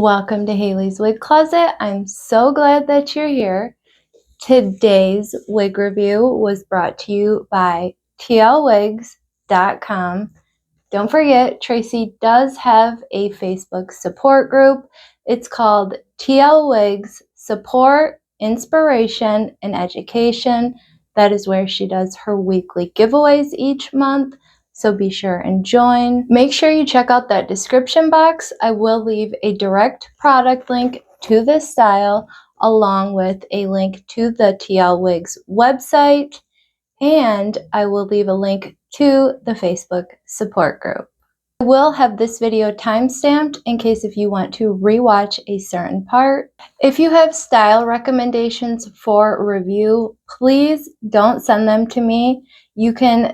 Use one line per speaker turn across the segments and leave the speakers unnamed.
Welcome to Hailys Wig Closet. I'm so glad that you're here. Today's wig review was brought to you by tlwigs.com. Don't forget, Tracy does have a Facebook support group. It's called TL Wigs Support, Inspiration, and Education. That is where she does her weekly giveaways each month. So be sure and join. Make sure you check out that description box. I will leave a direct product link to this style along with a link to the TL Wigs website, and I will leave a link to the Facebook support group. I will have this video timestamped in case if you want to rewatch a certain part. If you have style recommendations for review, please don't send them to me. You can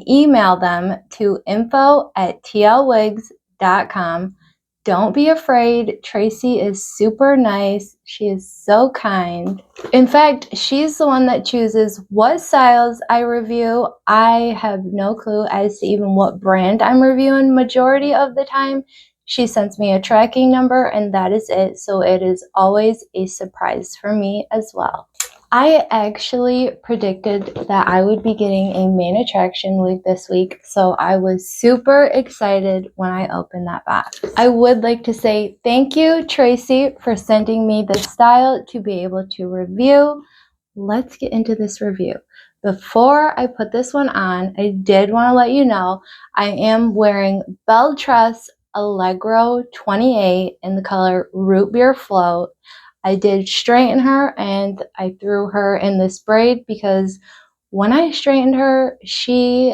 email them to info@tlwigs.com. Don't be afraid. Tracy is super nice. She is so kind. In fact, she's the one that chooses what styles I review. I have no clue as to even what brand I'm reviewing majority of the time. She sends me a tracking number and that is it. So it is always a surprise for me as well. I actually predicted that I would be getting a main attraction wig this week, so I was super excited when I opened that box. I would like to say thank you, Tracy, for sending me this style to be able to review. Let's get into this review. Before I put this one on, I did want to let you know I am wearing Belle Tress Allegro 28 in the color Root Beer Float. I did straighten her and I threw her in this braid because when I straightened her, she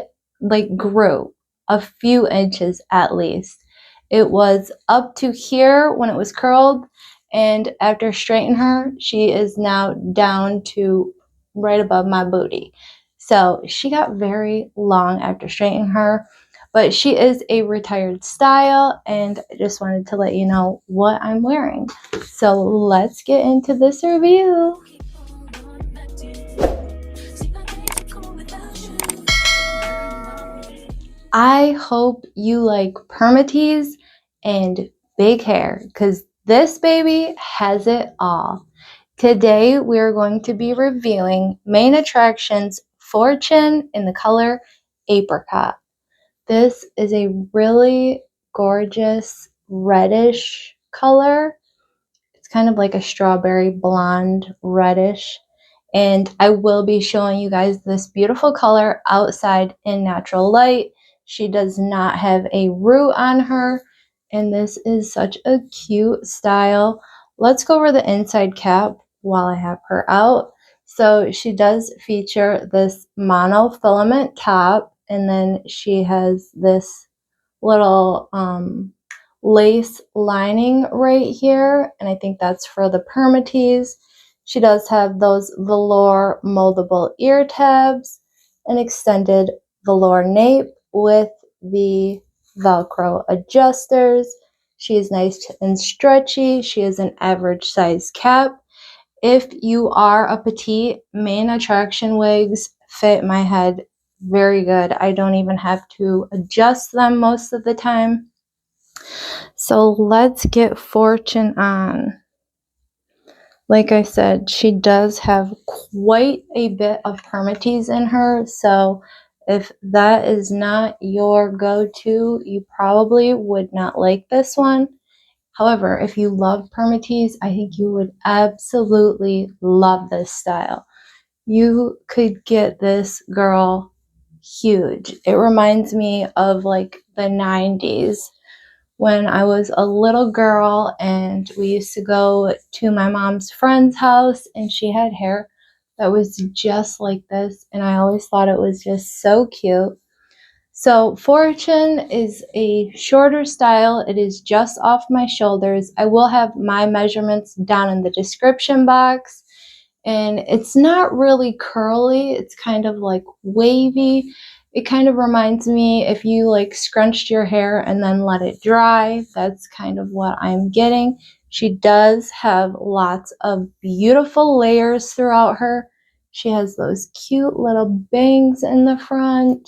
grew a few inches at least. It was up to here when it was curled, and after straightening her, she is now down to right above my booty. So she got very long after straightening her. But she is a retired style, and I just wanted to let you know what I'm wearing. So let's get into this review. I hope you like permatease and big hair because this baby has it all. Today we're going to be reviewing Main Attractions Fortune in the color Apricot. This is a really gorgeous reddish color. It's kind of like a strawberry blonde reddish. And I will be showing you guys this beautiful color outside in natural light. She does not have a root on her. And this is such a cute style. Let's go over the inside cap while I have her out. So she does feature this monofilament top. And then she has this little lace lining right here, and I think that's for the permatease. She does have those velour moldable ear tabs, an extended velour nape with the Velcro adjusters. She is nice and stretchy. She is an average size cap. If you are a petite, Main Attraction wigs fit my head very good. I don't even have to adjust them most of the time. So let's get Fortune on. Like I said, she does have quite a bit of permatease in her, so if that is not your go-to, you probably would not like this one. However, if you love permatease, I think you would absolutely love this style. You could get this girl huge. It reminds me of like the 90s when I was a little girl and we used to go to my mom's friend's house and she had hair that was just like this, and I always thought it was just so cute. So Fortune is a shorter style. It is just off my shoulders. I will have my measurements down in the description box. And it's not really curly. It's kind of like wavy. It kind of reminds me if you like scrunched your hair and then let it dry. That's kind of what I'm getting. She does have lots of beautiful layers throughout her. She has those cute little bangs in the front.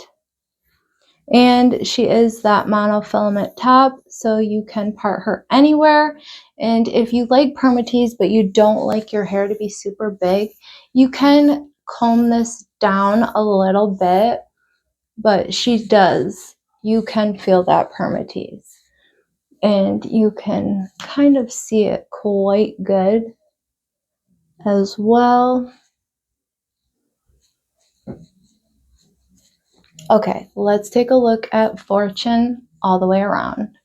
And she is that monofilament top, so you can part her anywhere. And if you like permatease but you don't like your hair to be super big, you can comb this down a little bit, but she does. You can feel that permatease. And you can kind of see it quite good as well. Okay, let's take a look at Fortune all the way around.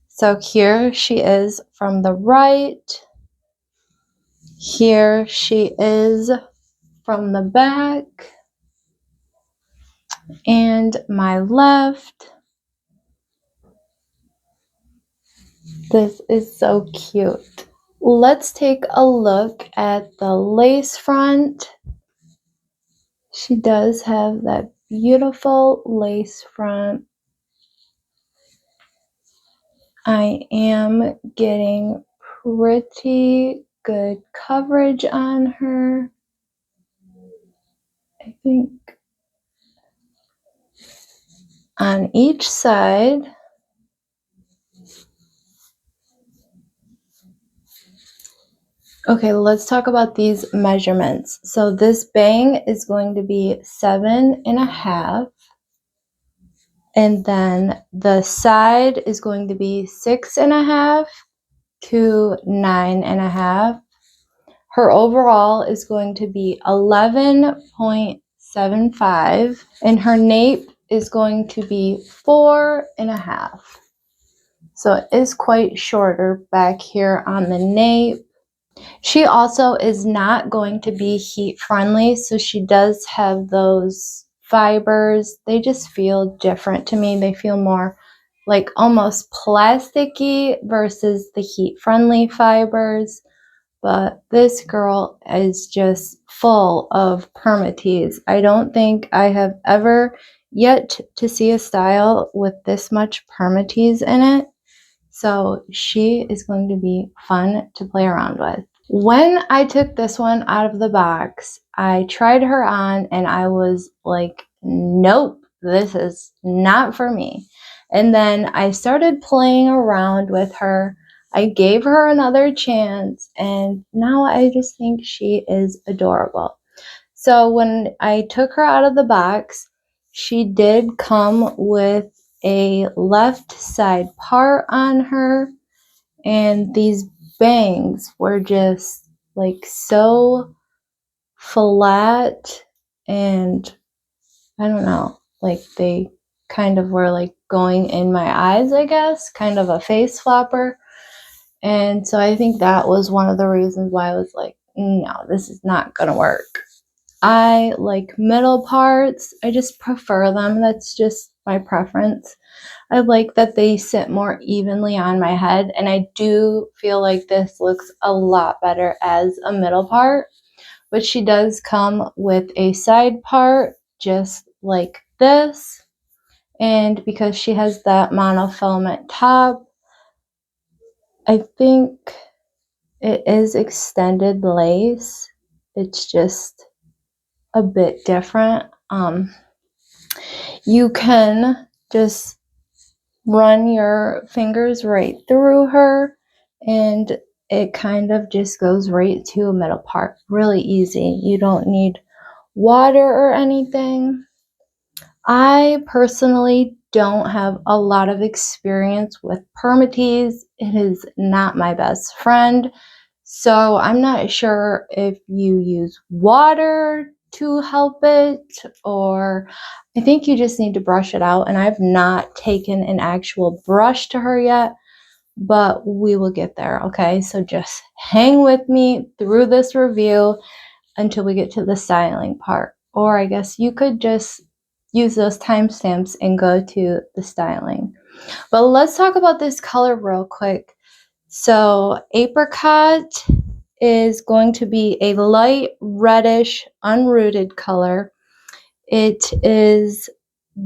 So here she is from the right. Here she is from the back. And my left. This is so cute. Let's take a look at the lace front. She does have that beautiful lace front. I am getting pretty good coverage on her. I think on each side. Okay, let's talk about these measurements. So this bang is going to be 7.5. And then the side is going to be 6.5 to 9.5. Her overall is going to be 11.75, and her nape is going to be 4.5. So it is quite shorter back here on the nape. She also is not going to be heat friendly, so she does have those fibers. They just feel different to me. They feel more like almost plasticky versus the heat friendly fibers. But this girl is just full of permatease. I don't think I have ever yet to see a style with this much permatease in it. So she is going to be fun to play around with. When I took this one out of the box, I tried her on and I was like, nope, this is not for me. And then I started playing around with her. I gave her another chance, and now I just think she is adorable. So when I took her out of the box, she did come with a left side part on her, and these bangs were just like so flat, and I don't know, like they kind of were like going in my eyes, I guess, kind of a face flapper. And so I think that was one of the reasons why I was like, no, this is not gonna work. I like middle parts. I just prefer them. That's just my preference. I like that they sit more evenly on my head, and I do feel like this looks a lot better as a middle part. But she does come with a side part just like this. And because she has that monofilament top, I think it is extended lace. It's just a bit different. You can just run your fingers right through her, and it kind of just goes right to a middle part. Really easy. You don't need water or anything. I personally don't have a lot of experience with permatease. It is not my best friend. So I'm not sure if you use water to help it, or I think you just need to brush it out. And I've not taken an actual brush to her yet, but we will get there. Okay, so just hang with me through this review until we get to the styling part. Or I guess you could just use those timestamps and go to the styling. But let's talk about this color real quick. So apricot is going to be a light reddish unrooted color. It is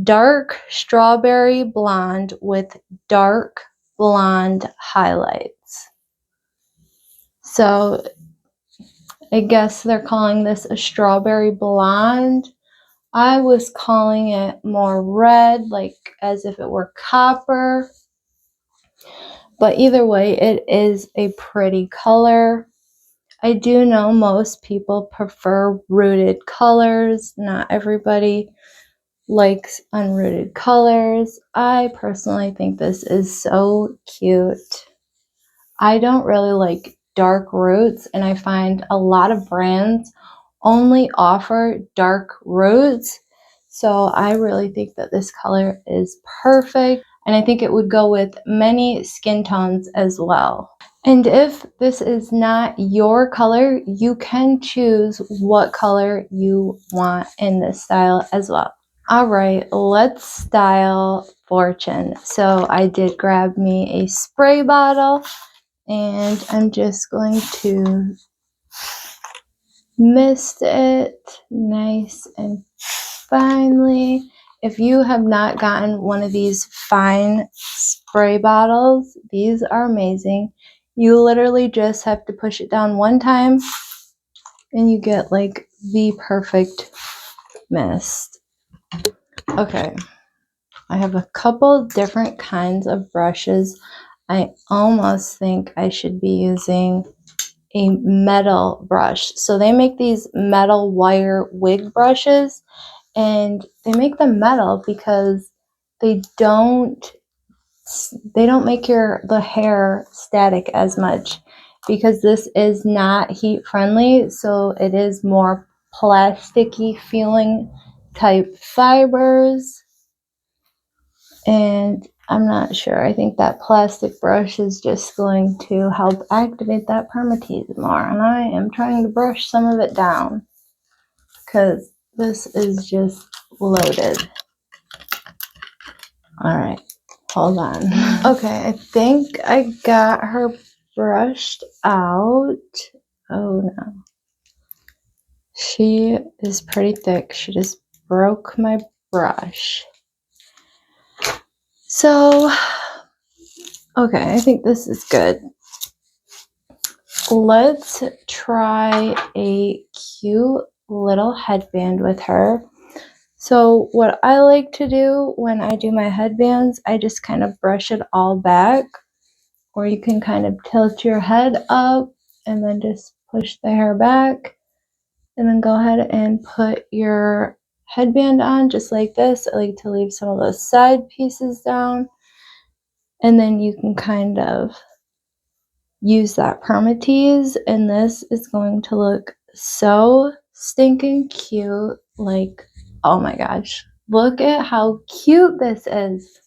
dark strawberry blonde with dark blonde highlights. So I guess they're calling this a strawberry blonde. I was calling it more red, like as if it were copper. But either way, it is a pretty color. I do know most people prefer rooted colors. Not everybody likes unrooted colors. I personally think this is so cute. I don't really like dark roots, and I find a lot of brands only offer dark roots. So I really think that this color is perfect, and I think it would go with many skin tones as well. And if this is not your color, you can choose what color you want in this style as well. All right, let's style Fortune. So I did grab me a spray bottle, and I'm just going to mist it nice and finely. If you have not gotten one of these fine spray bottles, these are amazing. You literally just have to push it down one time and you get like the perfect mist. Okay, I have a couple different kinds of brushes. I almost think I should be using a metal brush. So they make these metal wire wig brushes, and they make them metal because they don't make the hair static as much, because this is not heat friendly, so it is more plasticky feeling type fibers. And I'm not sure. I think that plastic brush is just going to help activate that Permatease more. And I am trying to brush some of it down because this is just loaded. All right, hold on. Okay, I think I got her brushed out. Oh no. She is pretty thick. She just broke my brush. So, okay, I think this is good. Let's try a cute little headband with her. So what I like to do when I do my headbands, I just kind of brush it all back, or you can kind of tilt your head up and then just push the hair back, and then go ahead and put your headband on just like this. I like to leave some of those side pieces down, and then you can kind of use that Permatease, and this is going to look so stinking cute. Like, oh my gosh, look at how cute this is.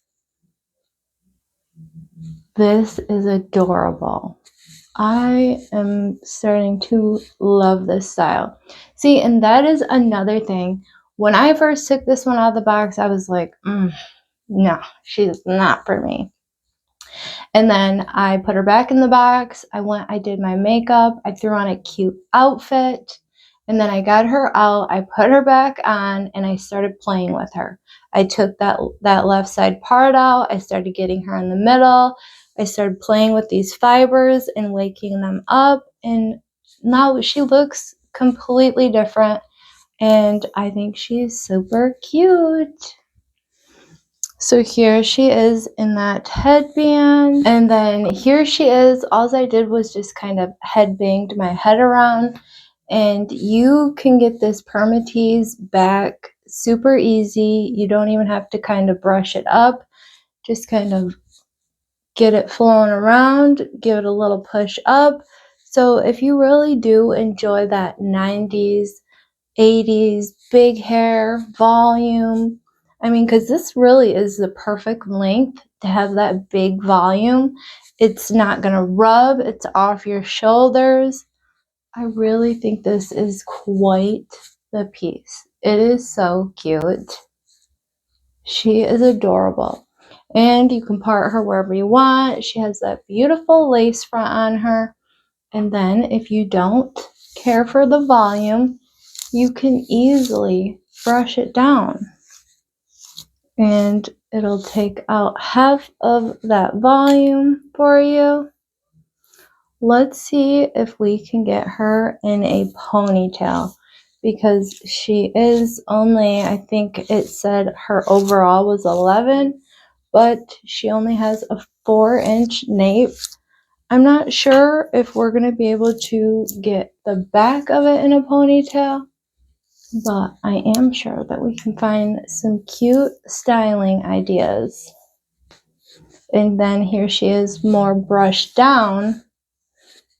This is adorable. I am starting to love this style. See, and that is another thing. When I first took this one out of the box, I was like, no, she's not for me. And then I put her back in the box. I did my makeup. I threw on a cute outfit. And then I got her out. I put her back on and I started playing with her. I took that left side part out. I started getting her in the middle. I started playing with these fibers and waking them up. And now she looks completely different. And I think she's super cute. So here she is in that headband, and then here she is. All I did was just kind of headbanged my head around, and you can get this Permatease back super easy. You don't even have to kind of brush it up. Just kind of get it flowing around, give it a little push up. So if you really do enjoy that 90s, 80s, big hair, volume. I mean, because this really is the perfect length to have that big volume. It's not going to rub. It's off your shoulders. I really think this is quite the piece. It is so cute. She is adorable. And you can part her wherever you want. She has that beautiful lace front on her. And then if you don't care for the volume, you can easily brush it down and it'll take out half of that volume for you. Let's see if we can get her in a ponytail. because she is only, I think it said her overall was 11, but she only has a 4-inch nape. I'm not sure if we're going to be able to get the back of it in a ponytail, but I am sure that we can find some cute styling ideas. And then here she is more brushed down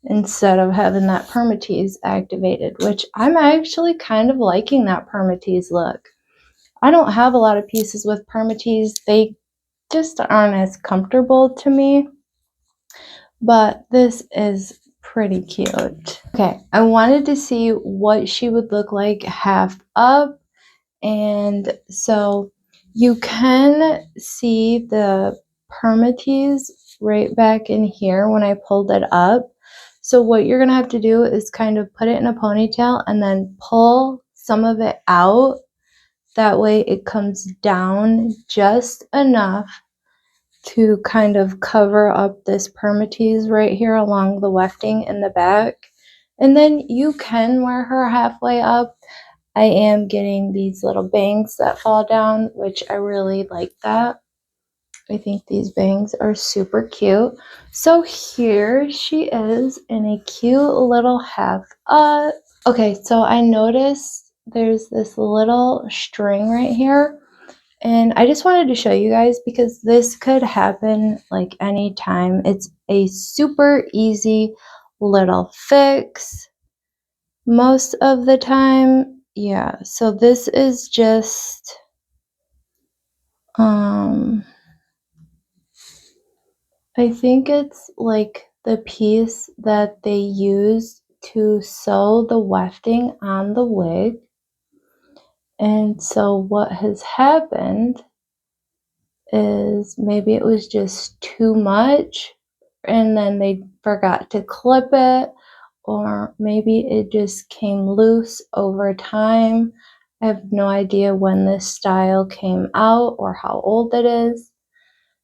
instead of having that Permatease activated, which I'm actually kind of liking that Permatease look. I don't have a lot of pieces with Permatease. They just aren't as comfortable to me, but this is pretty cute. Okay, I wanted to see what she would look like half up, and so you can see the Permatease right back in here when I pulled it up. So what you're gonna have to do is kind of put it in a ponytail and then pull some of it out. That way it comes down just enough to kind of cover up this Permatease right here along the wefting in the back. And then you can wear her halfway up. I am getting these little bangs that fall down, which I really like that. I think these bangs are super cute. So here she is in a cute little half up. Okay, so I noticed there's this little string right here. And I just wanted to show you guys because this could happen like anytime. It's a super easy little fix most of the time. Yeah, so this is just I think it's like the piece that they use to sew the wefting on the wig. And so what has happened is maybe it was just too much and then they forgot to clip it, or maybe it just came loose over time. I have no idea when this style came out or how old it is.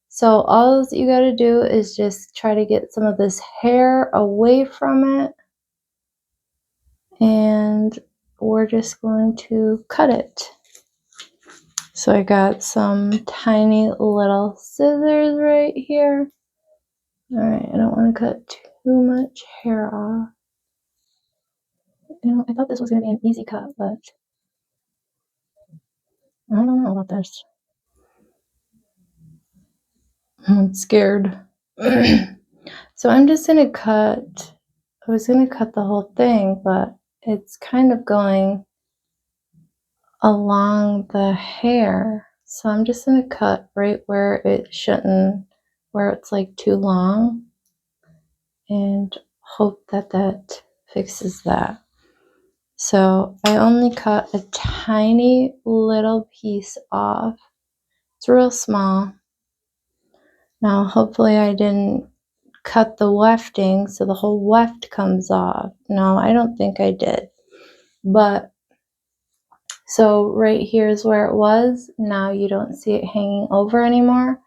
So all you got to do is just try to get some of this hair away from it, and we're just going to cut it. So I got some tiny little scissors right here. All right, I don't want to cut too much hair off. You know, I thought this was going to be an easy cut, but I don't know about this. I'm scared. So I'm just going to cut. I was going to cut the whole thing, but it's kind of going along the hair. So I'm just going to cut right where it shouldn't, where it's like too long, and hope that that fixes that. So I only cut a tiny little piece off. It's real small. Now hopefully I didn't cut the wefting so the whole weft comes off. No, I don't think I did. But so right here is where it was. Now you don't see it hanging over anymore,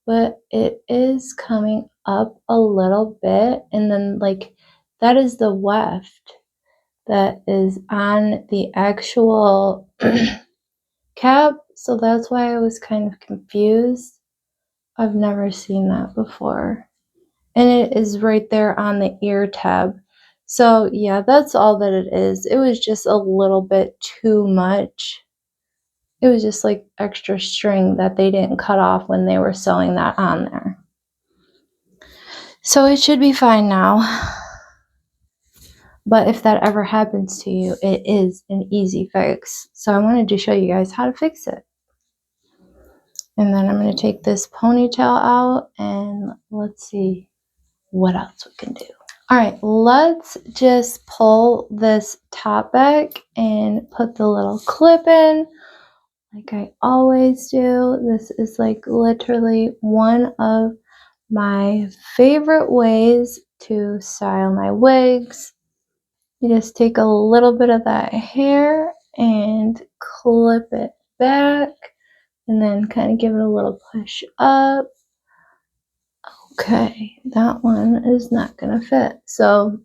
but it is coming up a little bit, and then like that is the weft that is on the actual cap. So that's why I was kind of confused. I've never seen that before. And it is right there on the ear tab. So yeah, that's all that it is. It was just a little bit too much. It was just like extra string that they didn't cut off when they were sewing that on there. So it should be fine now. But if that ever happens to you, it is an easy fix. So I wanted to show you guys how to fix it. And then I'm going to take this ponytail out and let's see what else we can do. All right, let's just pull this top back and put the little clip in like I always do. This is like literally one of my favorite ways to style my wigs. You just take a little bit of that hair and clip it back and then kind of give it a little push up. Okay, that one is not gonna fit. So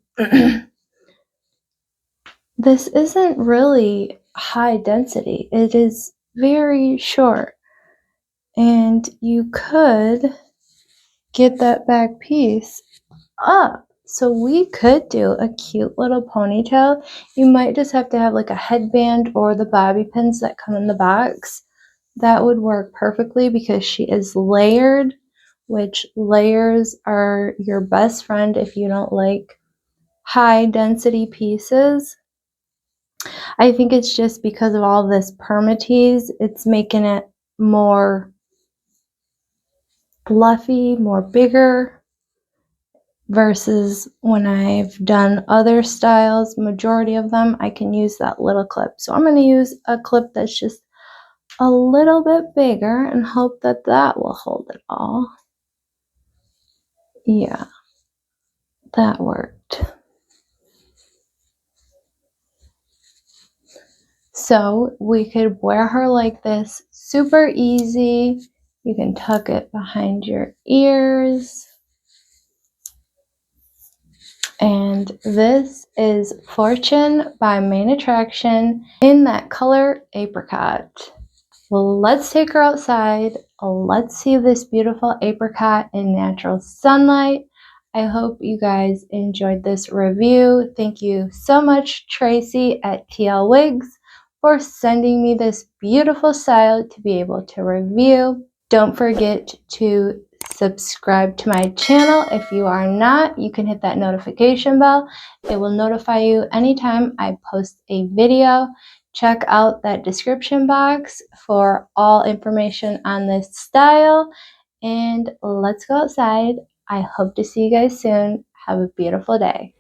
this isn't really high density. It is very short. And you could get that back piece up. So we could do a cute little ponytail. You might just have to have like a headband or the bobby pins that come in the box. That would work perfectly because she is layered, which layers are your best friend if you don't like high density pieces. I think it's just because of all this Permatease, it's making it more fluffy, more bigger, versus when I've done other styles, majority of them, I can use that little clip. So I'm going to use a clip that's just a little bit bigger and hope that that will hold it all. Yeah, that worked. So we could wear her like this, super easy. You can tuck it behind your ears. And this is Fortune by Main Attraction in that color Apricot. Well, let's take her outside. Let's see this beautiful apricot in natural sunlight. I hope you guys enjoyed this review. Thank you so much, Tracy at TL Wigs, for sending me this beautiful style to be able to review. Don't forget to subscribe to my channel. If you are not, you can hit that notification bell. It will notify you anytime I post a video. Check out that description box for all information on this style. And let's go outside. I hope to see you guys soon. Have a beautiful day.